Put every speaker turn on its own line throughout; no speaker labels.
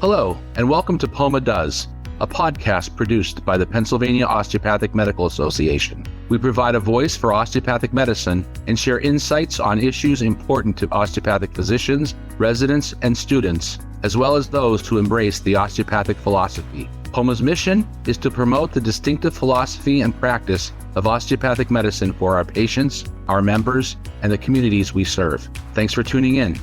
Hello, and welcome to POMA Does, a podcast produced by the Pennsylvania Osteopathic Medical Association. We provide a voice for osteopathic medicine and share insights on issues important to osteopathic physicians, residents, and students, as well as those who embrace the osteopathic philosophy. POMA's mission is to promote the distinctive philosophy and practice of osteopathic medicine for our patients, our members, and the communities we serve. Thanks for tuning in.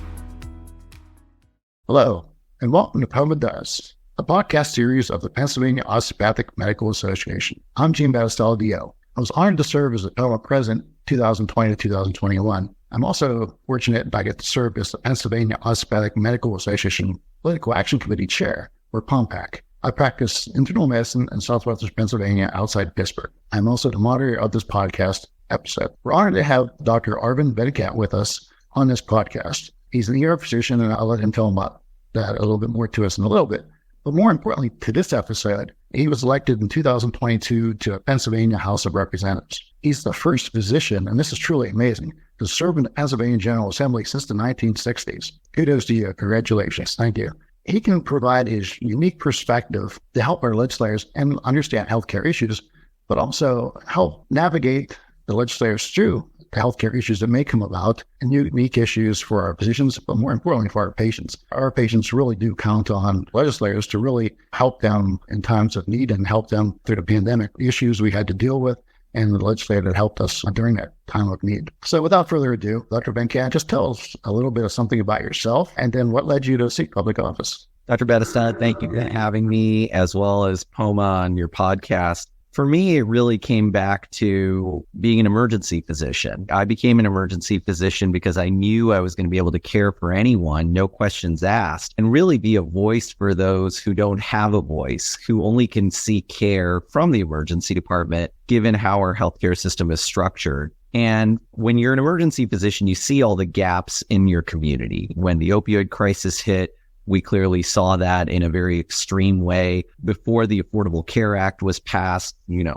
Hello, and welcome to POMA Does, a podcast series of the Pennsylvania Osteopathic Medical Association. I'm Gene Battistella-Dio. I was honored to serve as the POMA president 2020 to 2021. I'm also fortunate that I get to serve as the Pennsylvania Osteopathic Medical Association Political Action Committee chair, or POMPAC. I practice internal medicine in southwestern Pennsylvania outside Pittsburgh. I'm also the moderator of this podcast episode. We're honored to have Dr. Arvind Venkat with us on this podcast. He's an ER physician, and I'll let him tell him about that a little bit more to us in a little bit. But more importantly to this episode, he was elected in 2022 to the Pennsylvania House of Representatives. He's the first physician, and this is truly amazing, to serve in the Pennsylvania General Assembly since the 1960s. Kudos to you. Congratulations. Thank you. He can provide his unique perspective to help our legislators and understand healthcare issues, but also help navigate the legislators through the healthcare issues that may come about and unique issues for our physicians, but more importantly for our patients. Our patients really do count on legislators to really help them in times of need and help them through the pandemic issues we had to deal with, and the legislator that helped us during that time of need. So without further ado, Dr. Venkat, just tell us a little bit of something about yourself and then what led you to seek public office.
Dr. Battistella, thank you for having me, as well as POMA on your podcast. For me, it really came back to being an emergency physician. I became an emergency physician because I knew I was going to be able to care for anyone, no questions asked, and really be a voice for those who don't have a voice, who only can seek care from the emergency department, given how our healthcare system is structured. And when you're an emergency physician, you see all the gaps in your community. When the opioid crisis hit, we clearly saw that in a very extreme way. Before the Affordable Care Act was passed,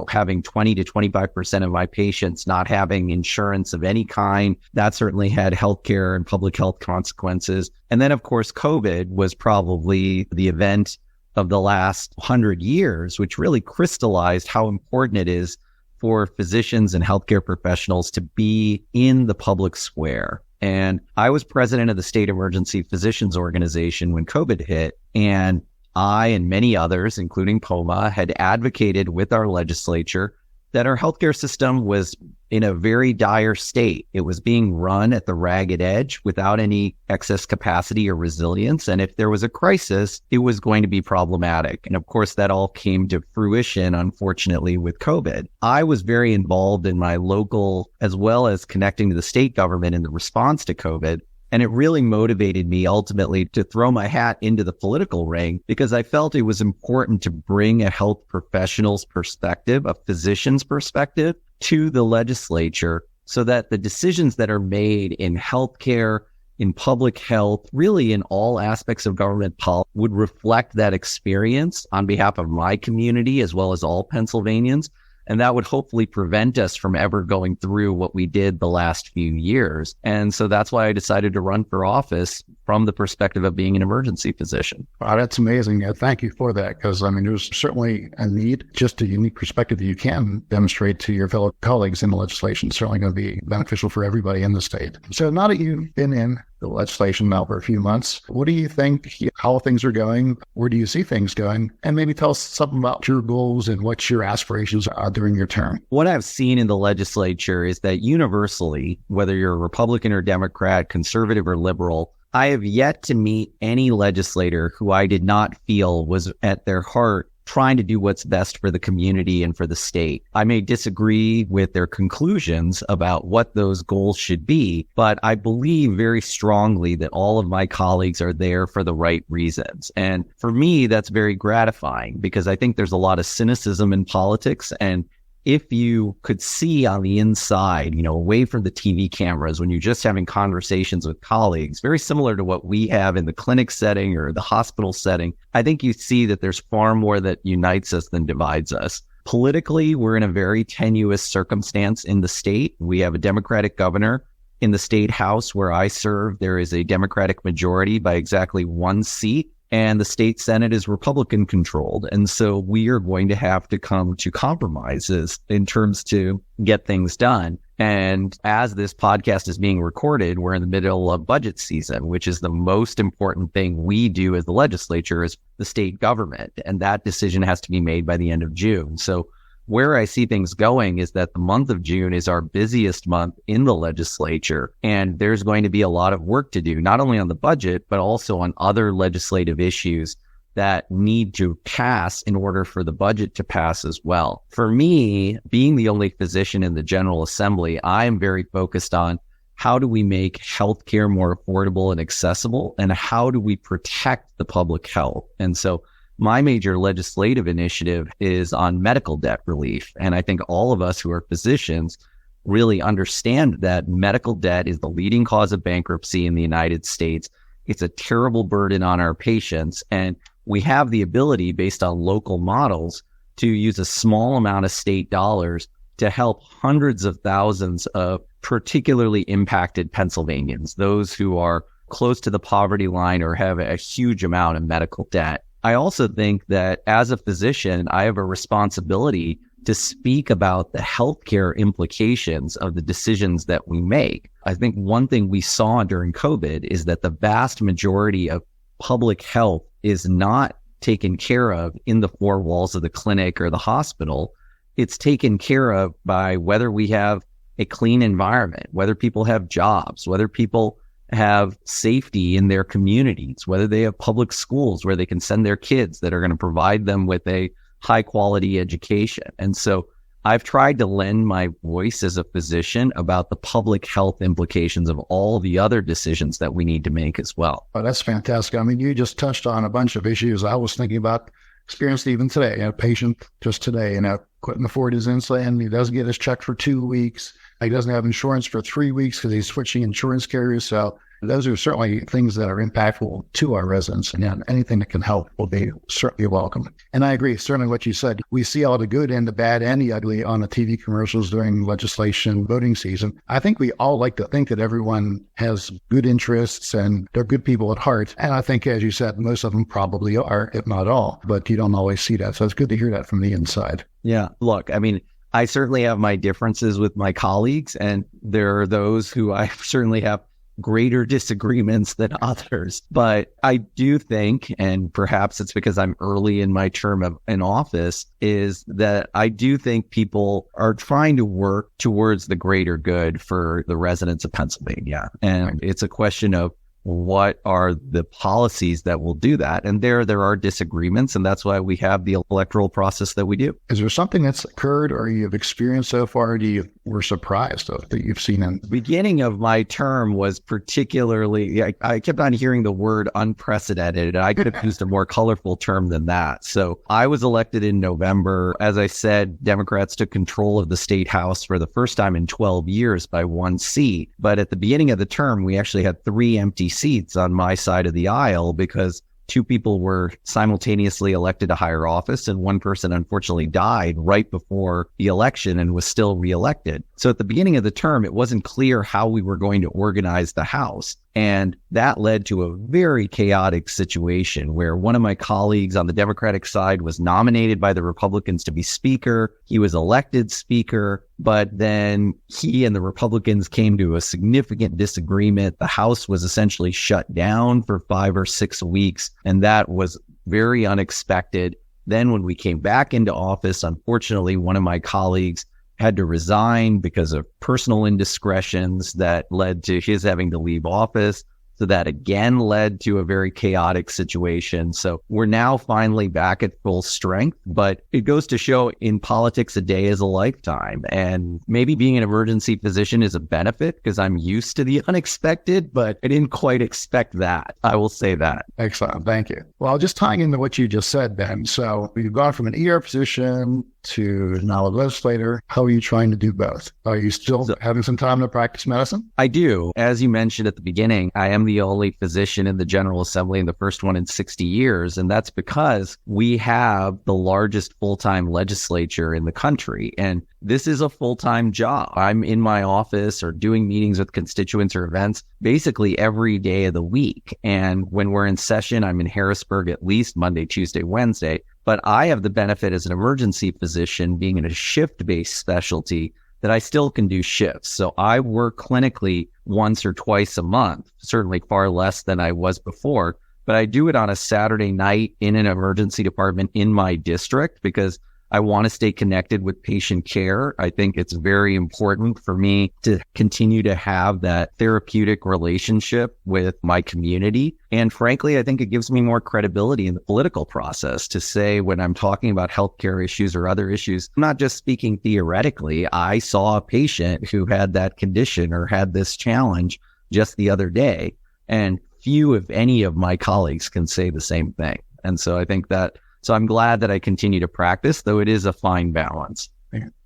having 20 to 25% of my patients not having insurance of any kind, that certainly had healthcare and public health consequences. And then, of course, COVID was probably the event of the last 100 years, which really crystallized how important it is for physicians and healthcare professionals to be in the public square. And I was president of the State Emergency Physicians Organization when COVID hit, and I and many others, including POMA, had advocated with our legislature that our healthcare system was in a very dire state. It was being run at the ragged edge without any excess capacity or resilience. And if there was a crisis, it was going to be problematic. And of course, that all came to fruition, unfortunately, with COVID. I was very involved in my local, as well as connecting to the state government in the response to COVID. And it really motivated me ultimately to throw my hat into the political ring because I felt it was important to bring a health professional's perspective, a physician's perspective to the legislature so that the decisions that are made in healthcare, in public health, really in all aspects of government policy would reflect that experience on behalf of my community as well as all Pennsylvanians. And that would hopefully prevent us from ever going through what we did the last few years. And so that's why I decided to run for office from the perspective of being an emergency physician.
Wow, that's amazing. Thank you for that, because there's certainly a need, just a unique perspective that you can demonstrate to your fellow colleagues in the legislation. It's certainly going to be beneficial for everybody in the state. So now that you've been in the legislation now for a few months, what do you think, how things are going? Where do you see things going? And maybe tell us something about your goals and what your aspirations are during your term.
What I've seen in the legislature is that universally, whether you're a Republican or Democrat, conservative or liberal, I have yet to meet any legislator who I did not feel was at their heart trying to do what's best for the community and for the state. I may disagree with their conclusions about what those goals should be, but I believe very strongly that all of my colleagues are there for the right reasons. And for me, that's very gratifying because I think there's a lot of cynicism in politics, and if you could see on the inside, away from the TV cameras, when you're just having conversations with colleagues, very similar to what we have in the clinic setting or the hospital setting, I think you see that there's far more that unites us than divides us. Politically, we're in a very tenuous circumstance in the state. We have a Democratic governor. In the state house where I serve, there is a Democratic majority by exactly one seat. and the state Senate is Republican controlled. And so we are going to have to come to compromises in terms to get things done. And as this podcast is being recorded, we're in the middle of budget season, which is the most important thing we do as the legislature is the state government. And that decision has to be made by the end of June. So where I see things going is that the month of June is our busiest month in the legislature, and there's going to be a lot of work to do, not only on the budget, but also on other legislative issues that need to pass in order for the budget to pass as well. For me, being the only physician in the General Assembly, I am very focused on how do we make healthcare more affordable and accessible, and how do we protect the public health? And so my major legislative initiative is on medical debt relief. And I think all of us who are physicians really understand that medical debt is the leading cause of bankruptcy in the United States. It's a terrible burden on our patients. And we have the ability, based on local models, to use a small amount of state dollars to help hundreds of thousands of particularly impacted Pennsylvanians, those who are close to the poverty line or have a huge amount of medical debt. I also think that as a physician, I have a responsibility to speak about the healthcare implications of the decisions that we make. I think one thing we saw during COVID is that the vast majority of public health is not taken care of in the four walls of the clinic or the hospital. It's taken care of by whether we have a clean environment, whether people have jobs, whether people have safety in their communities, whether they have public schools where they can send their kids that are going to provide them with a high quality education. And so I've tried to lend my voice as a physician about the public health implications of all the other decisions that we need to make as well.
Oh, that's fantastic. I mean, you just touched on a bunch of issues I was thinking about, experienced even today. A patient just today, couldn't afford his insulin. He doesn't get his check for 2 weeks. He doesn't have insurance for 3 weeks because he's switching insurance carriers. So those are certainly things that are impactful to our residents, and anything that can help will be certainly welcome. And I agree, certainly what you said. We see all the good and the bad and the ugly on the TV commercials during legislation voting season. I think we all like to think that everyone has good interests and they're good people at heart. And I think, as you said, most of them probably are, if not all, but you don't always see that. So it's good to hear that from the inside.
Yeah. Look, I mean, I certainly have my differences with my colleagues, and there are those who I certainly have greater disagreements than others. But I do think, and perhaps it's because I'm early in my term in office, is that I do think people are trying to work towards the greater good for the residents of Pennsylvania. And it's a question of what are the policies that will do that? And there are disagreements, and that's why we have the electoral process that we do.
Is there something that's occurred or you've experienced so far were surprised of that you've seen in?
The beginning of my term was particularly, I kept on hearing the word unprecedented, and I could have used a more colorful term than that. So I was elected in November. As I said, Democrats took control of the state house for the first time in 12 years by 1 seat. But at the beginning of the term, we actually had 3 empty seats on my side of the aisle because 2 people were simultaneously elected to higher office, and 1 person unfortunately died right before the election and was still reelected. So at the beginning of the term, it wasn't clear how we were going to organize the House. And that led to a very chaotic situation where one of my colleagues on the Democratic side was nominated by the Republicans to be Speaker. He was elected Speaker, but then he and the Republicans came to a significant disagreement. The House was essentially shut down for 5 or 6 weeks, and that was very unexpected. Then when we came back into office, unfortunately, one of my colleagues had to resign because of personal indiscretions that led to his having to leave office. So that again led to a very chaotic situation. So we're now finally back at full strength, but it goes to show in politics, a day is a lifetime. And maybe being an emergency physician is a benefit because I'm used to the unexpected, but I didn't quite expect that. I will say that.
Excellent. Thank you. Well, just tying into what you just said, Ben. So you've gone from an ER physician to now a legislator. How are you trying to do both? Are you still having some time to practice medicine?
I do. As you mentioned at the beginning, I am I'm the only physician in the General Assembly and the first one in 60 years. And that's because we have the largest full-time legislature in the country. And this is a full-time job. I'm in my office or doing meetings with constituents or events basically every day of the week. And when we're in session, I'm in Harrisburg at least Monday, Tuesday, Wednesday. But I have the benefit as an emergency physician being in a shift-based specialty that I still can do shifts. So I work clinically once or twice a month, certainly far less than I was before, but I do it on a Saturday night in an emergency department in my district because I want to stay connected with patient care. I think it's very important for me to continue to have that therapeutic relationship with my community. And frankly, I think it gives me more credibility in the political process to say when I'm talking about healthcare issues or other issues, I'm not just speaking theoretically. I saw a patient who had that condition or had this challenge just the other day, and few, if any, of my colleagues can say the same thing. And so I think that So I'm glad that I continue to practice, though it is a fine balance.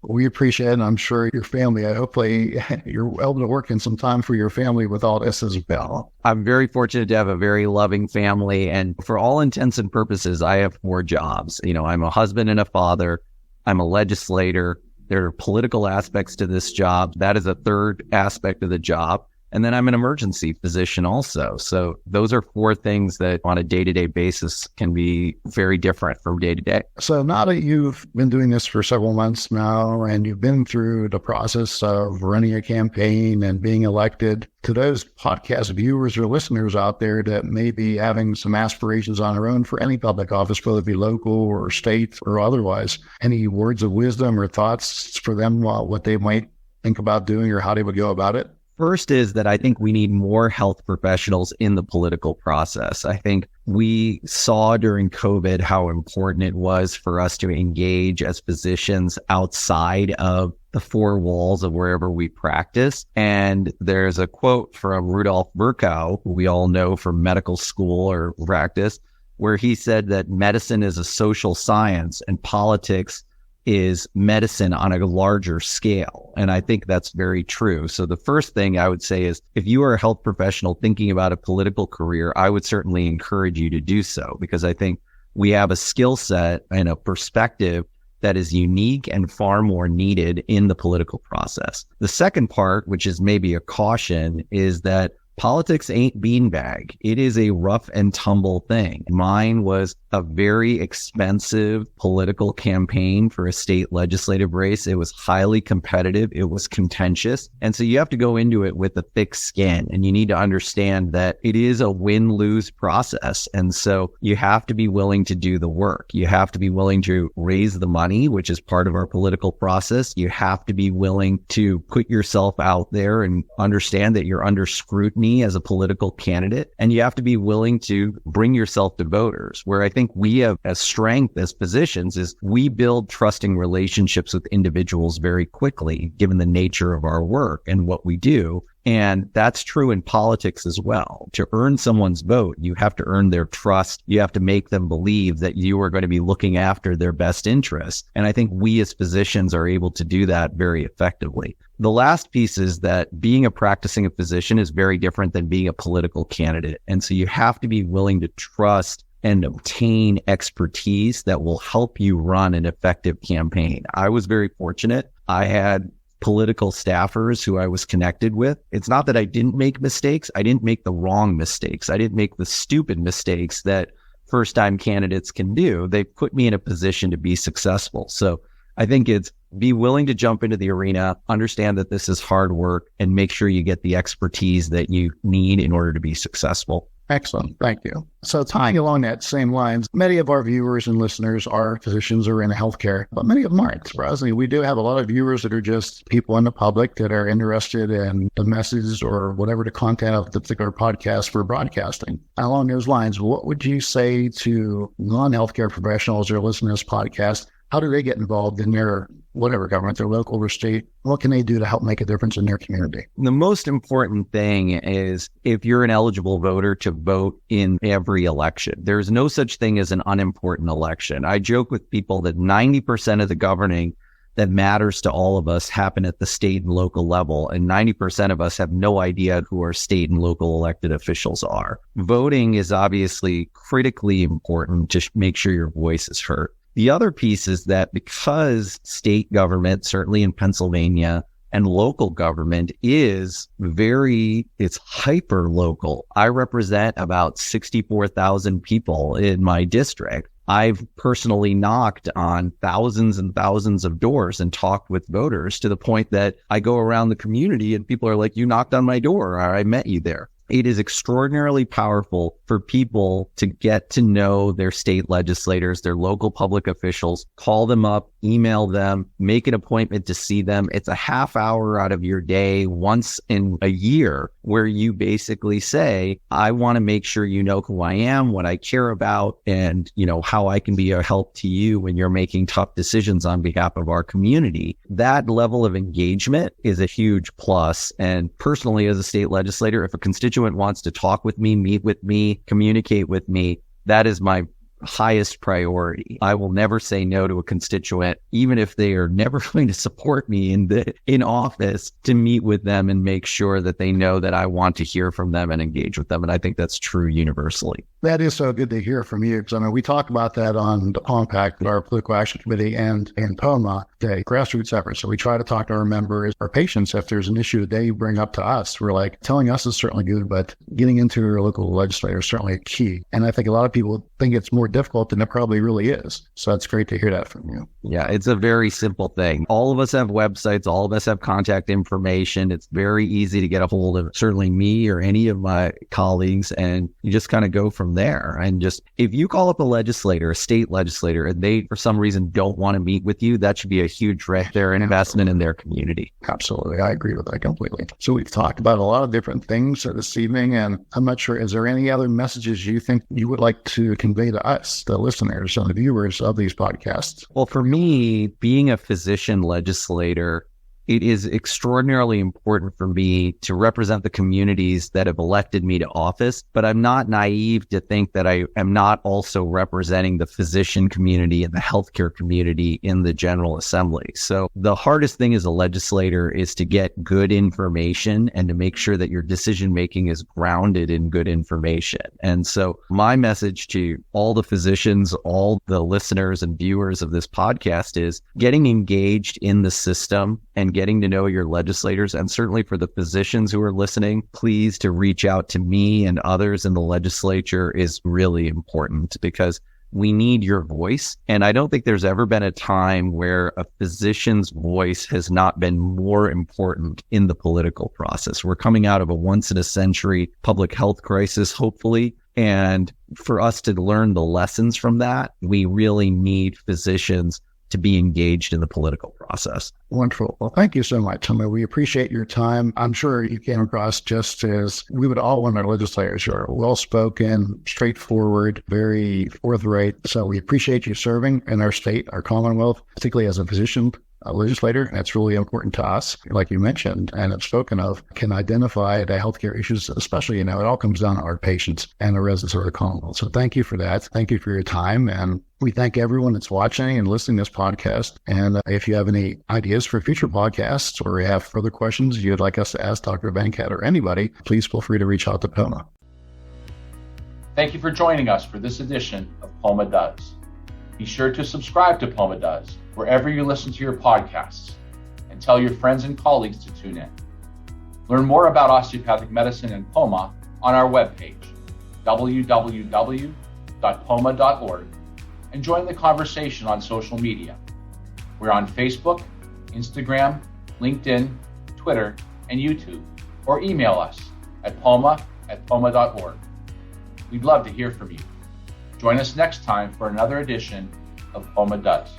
We appreciate it. And I'm sure your family, hopefully you're able to work in some time for your family with all this as well.
I'm very fortunate to have a very loving family. And for all intents and purposes, I have 4 jobs. I'm a husband and a father. I'm a legislator. There are political aspects to this job. That is a third aspect of the job. And then I'm an emergency physician also. So those are 4 things that on a day-to-day basis can be very different from day to day.
So now that you've been doing this for several months now, and you've been through the process of running a campaign and being elected, to those podcast viewers or listeners out there that may be having some aspirations on their own for any public office, whether it be local or state or otherwise, any words of wisdom or thoughts for them, what they might think about doing or how they would go about it?
First is that I think we need more health professionals in the political process. I think we saw during COVID how important it was for us to engage as physicians outside of the 4 walls of wherever we practice. And there's a quote from Rudolf Virchow, who we all know from medical school or practice, where he said that medicine is a social science and politics is medicine on a larger scale. And I think that's very true. So the first thing I would say is if you are a health professional thinking about a political career, I would certainly encourage you to do so, because I think we have a skill set and a perspective that is unique and far more needed in the political process. The second part, which is maybe a caution, is that politics ain't beanbag. It is a rough and tumble thing. Mine was a very expensive political campaign for a state legislative race. It was highly competitive. It was contentious. And so you have to go into it with a thick skin, and you need to understand that it is a win-lose process. And so you have to be willing to do the work. You have to be willing to raise the money, which is part of our political process. You have to be willing to put yourself out there and understand that you're under scrutiny as a political candidate. And you have to be willing to bring yourself to voters. Where I think we have a strength as physicians is we build trusting relationships with individuals very quickly, given the nature of our work and what we do. And that's true in politics as well. To earn someone's vote, you have to earn their trust. You have to make them believe that you are going to be looking after their best interests. And I think we as physicians are able to do that very effectively. The last piece is that being a practicing physician is very different than being a political candidate. And so you have to be willing to trust and obtain expertise that will help you run an effective campaign. I was very fortunate. I had political staffers who I was connected with. It's not that I didn't make mistakes. I didn't make the wrong mistakes. I didn't make the stupid mistakes that first-time candidates can do. They put me in a position to be successful. So I think it's be willing to jump into the arena, understand that this is hard work, and make sure you get the expertise that you need in order to be successful.
Excellent. Thank you. So tying along that same lines, many of our viewers and listeners are physicians or in healthcare, but many of them aren't. Surprisingly, we do have a lot of viewers that are just people in the public that are interested in the message or whatever the content of the particular podcast we're broadcasting. Along those lines, what would you say to non-healthcare professionals who are listening to this podcast? How do they get involved in their whatever government, their local or state? What can they do to help make a difference in their community?
The most important thing is if you're an eligible voter to vote in every election. There's no such thing as an unimportant election. I joke with people that 90% of the governing that matters to all of us happen at the state and local level. And 90% of us have no idea who our state and local elected officials are. Voting is obviously critically important to make sure your voice is heard. The other piece is that because state government, certainly in Pennsylvania, and local government it's hyper local. I represent about 64,000 people in my district. I've personally knocked on thousands and thousands of doors and talked with voters to the point that I go around the community and people are like, you knocked on my door, or I met you there. It is extraordinarily powerful for people to get to know their state legislators, their local public officials, call them up, email them, make an appointment to see them. It's a half hour out of your day once in a year where you basically say, I want to make sure you know who I am, what I care about, and how I can be a help to you when you're making tough decisions on behalf of our community. That level of engagement is a huge plus. And personally, as a state legislator, if a constituent wants to talk with me, meet with me, communicate with me, that is my highest priority. I will never say no to a constituent, even if they are never going to support me in office, to meet with them and make sure that they know that I want to hear from them and engage with them. And I think that's true universally.
That is so good to hear from you, because we talk about that on the POMPAC, our Political Action Committee, and POMA, the grassroots effort. So we try to talk to our members, our patients, if there's an issue that they bring up to us. We're like, telling us is certainly good, but getting into your local legislator is certainly a key. And I think a lot of people think it's more difficult than it probably really is. So it's great to hear that from you.
Yeah, it's a very simple thing. All of us have websites. All of us have contact information. It's very easy to get a hold of certainly me or any of my colleagues, and you just kind of go from there. And just, if you call up a legislator, a state legislator, and they for some reason don't want to meet with you, that should be a huge right there, an investment in their community.
Absolutely. I agree with that completely. So we've talked about a lot of different things this evening, and I'm not sure, is there any other messages you think you would like to convey to us, the listeners and the viewers of these podcasts?
Well, for me, being a physician legislator, it is extraordinarily important for me to represent the communities that have elected me to office, but I'm not naive to think that I am not also representing the physician community and the healthcare community in the General Assembly. So the hardest thing as a legislator is to get good information and to make sure that your decision-making is grounded in good information. And so my message to all the physicians, all the listeners and viewers of this podcast is getting engaged in the system and getting to know your legislators. And certainly for the physicians who are listening, please to reach out to me and others in the legislature is really important, because we need your voice. And I don't think there's ever been a time where a physician's voice has not been more important in the political process. We're coming out of a once-in-a-century public health crisis, hopefully. And for us to learn the lessons from that, we really need physicians to be engaged in the political process.
Wonderful. Well, thank you so much. We appreciate your time. I'm sure you came across just as we would all want our legislators who are well-spoken, straightforward, very forthright. So we appreciate you serving in our state, our Commonwealth, particularly as a physician legislator. That's really important to us, like you mentioned, and have spoken of, can identify the healthcare issues, especially, it all comes down to our patients and the residents of the Commonwealth. So thank you for that. Thank you for your time. And we thank everyone that's watching and listening to this podcast. And if you have any ideas for future podcasts or you have further questions you'd like us to ask Dr. Venkat or anybody, please feel free to reach out to POMA.
Thank you for joining us for this edition of POMA Does. Be sure to subscribe to POMA Does wherever you listen to your podcasts, and tell your friends and colleagues to tune in. Learn more about osteopathic medicine and POMA on our webpage, www.poma.org, and join the conversation on social media. We're on Facebook, Instagram, LinkedIn, Twitter, and YouTube, or email us at poma@poma.org. We'd love to hear from you. Join us next time for another edition of POMA Does.